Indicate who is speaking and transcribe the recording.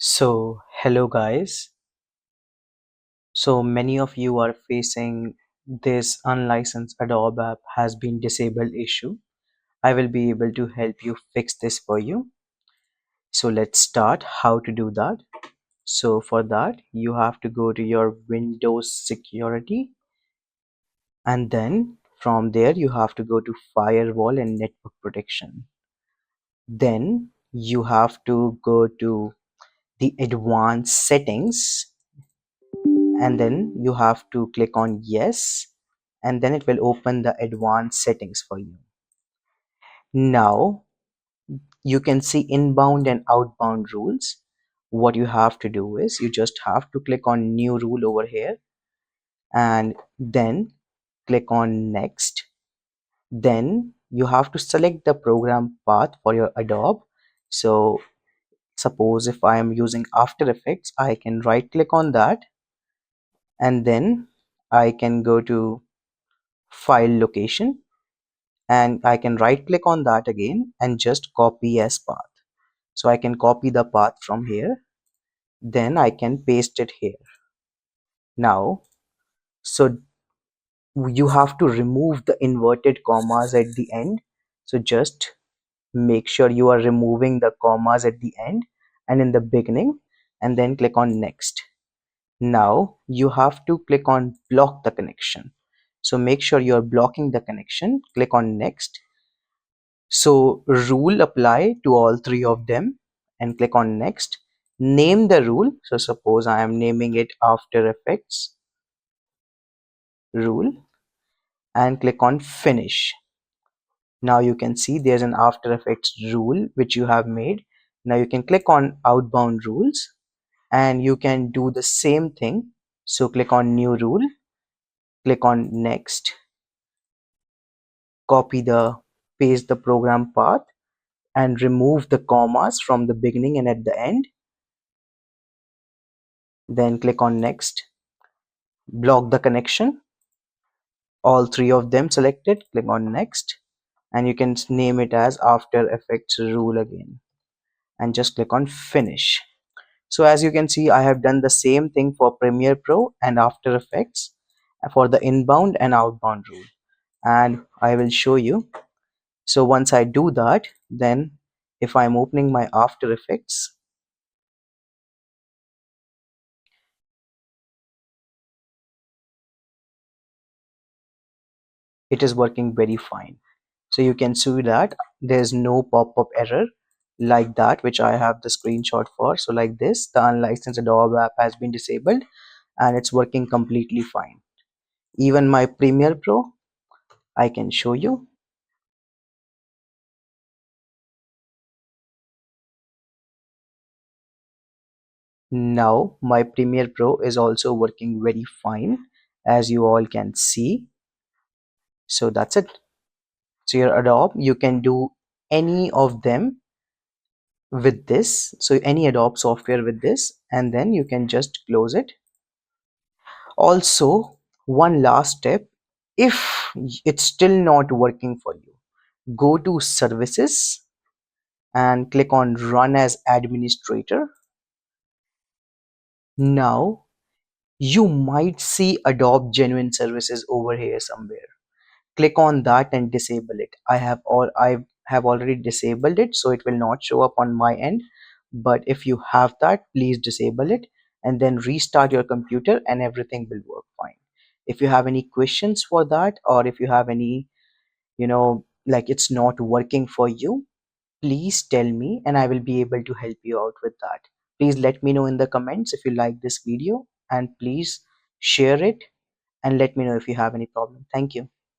Speaker 1: Hello guys. So many of you are facing this unlicensed Adobe app has been disabled issue. I will be able to help you fix this for you. So let's start how to do that. So for that, you have to go to your Windows security, and then from there you have to go to firewall and network protection. Then you have to go to the advanced settings, and then you have to click on yes, and then it will open the advanced settings for you. Now you can see inbound and outbound rules. What you have to do is you just have to click on new rule over here, and then click on next. Then you have to select the program path for your Adobe. So suppose if I am using After Effects, I can right click on that, and then I can go to file location, and I can right click on that again and just copy as path. So I can copy the path from here, then I can paste it here. Now, so you have to remove the inverted commas at the end. So just make sure you are removing the commas at the end and in the beginning, and then click on next. Now you have to click on block the connection. So make sure you are blocking the connection, click on next. So rule apply to all three of them, and click on next. Name the rule. So suppose I am naming it After Effects rule, and click on finish. Now you can see there's an After Effects rule which you have made. Now you can click on outbound rules, and you can do the same thing. So click on new rule, click on next, copy the paste the program path, and remove the commas from the beginning and at the end. Then click on next, block the connection, all three of them selected, click on next, and you can name it as After Effects rule again, and just click on finish. So as you can see, I have done the same thing for Premiere Pro and After Effects for the inbound and outbound rule, and I will show you. So once I do that, then if I'm opening my After Effects, it is working very fine. So you can see that there's no pop-up error like that which I have the screenshot for. So like this, the unlicensed Adobe app has been disabled and it's working completely fine. Even my Premiere Pro, I can show you. Now my Premiere Pro is also working very fine, as you all can see. So that's it. So your Adobe, you can do any of them with this. So any Adobe software with this, and then you can just close it. Also, one last step, if it's still not working for you, go to services and click on run as administrator. Now you might see Adobe Genuine Services over here somewhere. Click on that and disable it. I have already disabled it, so it will not show up on my end. But if you have that, please disable it and then restart your computer and everything will work fine. If you have any questions for that, or if you have any, like it's not working for you, please tell me and I will be able to help you out with that. Please let me know in the comments if you like this video, and please share it and let me know if you have any problem. Thank you.